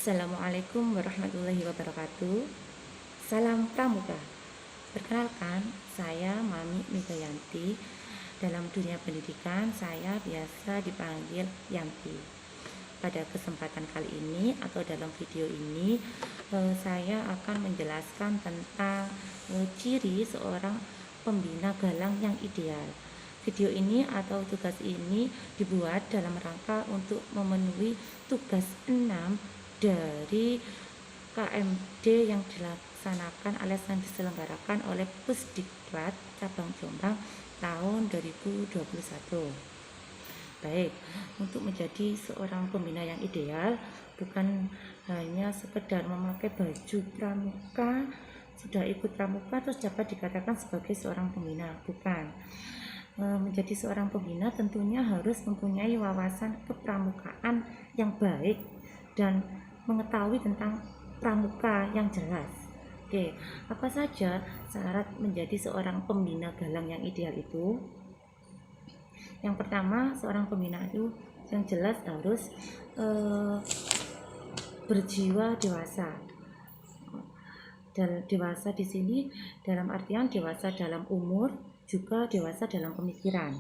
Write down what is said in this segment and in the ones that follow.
Assalamualaikum warahmatullahi wabarakatuh. Salam Pramuka. Perkenalkan, saya Mami Migayanti. Dalam dunia pendidikan, saya biasa dipanggil Yanti. Pada kesempatan kali ini atau dalam video ini, saya akan menjelaskan tentang ciri seorang pembina galang yang ideal. Video ini atau tugas ini dibuat dalam rangka untuk memenuhi tugas 6 dari KMD yang dilaksanakan alias yang diselenggarakan oleh Pusdiklat Cabang Jombang tahun 2021. Baik, untuk menjadi seorang pembina yang ideal bukan hanya sekedar memakai baju pramuka, sudah ikut pramuka terus dapat dikatakan sebagai seorang pembina, bukan. Menjadi seorang pembina tentunya harus mempunyai wawasan kepramukaan yang baik dan mengetahui tentang pramuka yang jelas. Oke, apa saja syarat menjadi seorang pembina galang yang ideal itu? Yang pertama, seorang pembina itu yang jelas harus berjiwa dewasa. Dan dewasa di sini dalam artian dewasa dalam umur, juga dewasa dalam pemikiran.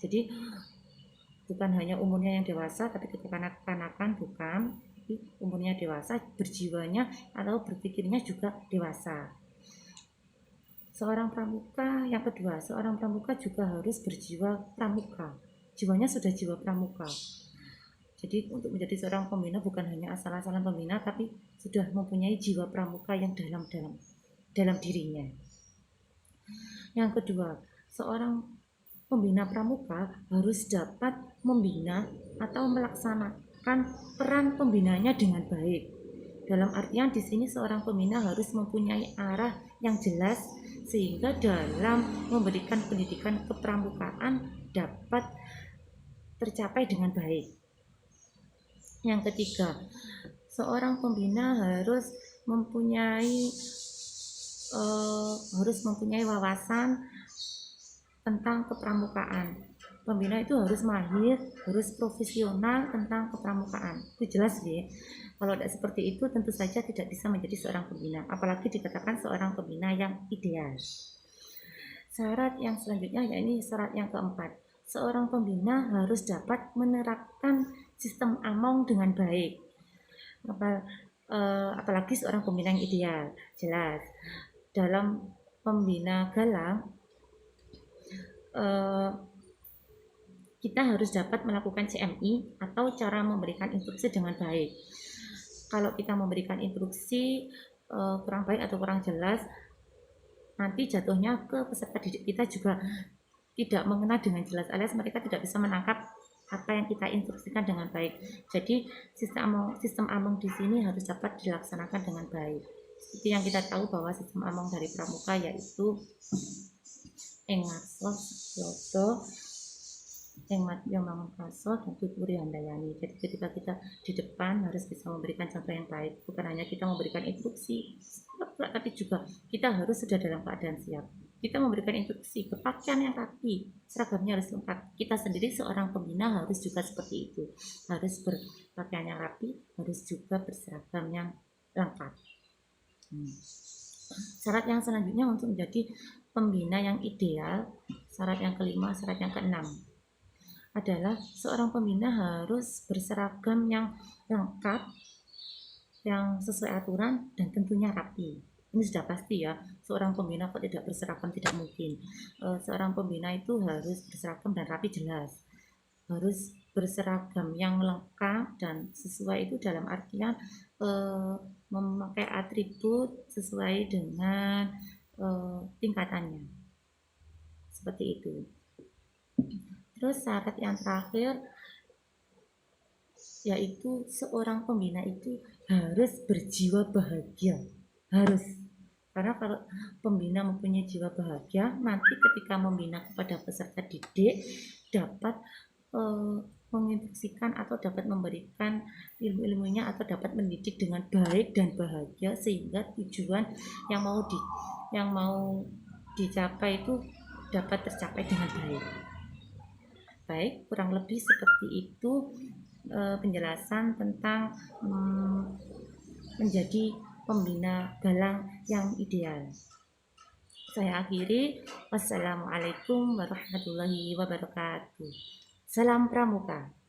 Jadi bukan hanya umurnya yang dewasa, tapi ketika kanak-kanakan bukan, tapi umurnya dewasa, berjiwanya atau berpikirnya juga dewasa. Seorang pramuka yang kedua, seorang pramuka juga harus berjiwa pramuka. Jiwanya sudah jiwa pramuka. Jadi untuk menjadi seorang pembina bukan hanya asal-asalan pembina, tapi sudah mempunyai jiwa pramuka yang dalam dirinya. Yang kedua, seorang pembina pramuka harus dapat membina atau melaksanakan peran pembinanya dengan baik. Dalam artian di sini seorang pembina harus mempunyai arah yang jelas sehingga dalam memberikan pendidikan kepramukaan dapat tercapai dengan baik. Yang ketiga, seorang pembina harus mempunyai wawasan tentang kepramukaan. Pembina itu harus mahir, harus profesional tentang kepramukaan. Itu jelas ya. Kalau tidak seperti itu tentu saja tidak bisa menjadi seorang pembina, apalagi dikatakan seorang pembina yang ideal. Syarat yang selanjutnya yakni syarat yang keempat. Seorang pembina harus dapat menerapkan sistem among dengan baik. Apalagi seorang pembina yang ideal. Jelas. Dalam pembina galang kita harus dapat melakukan CMI atau cara memberikan instruksi dengan baik. Kalau kita memberikan instruksi kurang baik atau kurang jelas, nanti jatuhnya ke peserta didik kita juga tidak mengenal dengan jelas, alias mereka tidak bisa menangkap apa yang kita instruksikan dengan baik. Jadi sistem among di sini harus dapat dilaksanakan dengan baik. Seperti yang kita tahu bahwa sistem among dari pramuka yaitu engarso, lodo, yang bangun kaso dan tuturi handayani. Jadi ketika kita di depan harus bisa memberikan contoh yang baik, bukan hanya kita memberikan instruksi, tapi juga kita harus sudah dalam keadaan siap. Kita memberikan instruksi berpakaian yang rapi, seragamnya harus lengkap. Kita sendiri seorang pembina harus juga seperti itu, harus berpakaian yang rapi, harus juga berseragam yang lengkap. Syarat yang selanjutnya untuk menjadi pembina yang ideal, syarat yang kelima, syarat yang keenam adalah seorang pembina harus berseragam yang lengkap, yang sesuai aturan dan tentunya rapi. Ini sudah pasti ya, seorang pembina kok tidak berseragam, tidak mungkin. Seorang pembina itu harus berseragam dan rapi, jelas. Harus berseragam yang lengkap dan sesuai itu dalam artian memakai atribut sesuai dengan tingkatannya. Seperti itu. Terus syarat yang terakhir yaitu seorang pembina itu harus berjiwa bahagia. Harus. Karena kalau pembina mempunyai jiwa bahagia, nanti ketika membina kepada peserta didik dapat menginstruksikan atau dapat memberikan ilmu-ilmunya atau dapat mendidik dengan baik dan bahagia sehingga tujuan yang mau dicapai itu dapat tercapai dengan baik. Baik, kurang lebih seperti itu penjelasan tentang menjadi pembina galang yang ideal. Saya akhiri. Wassalamualaikum warahmatullahi wabarakatuh. Salam Pramuka.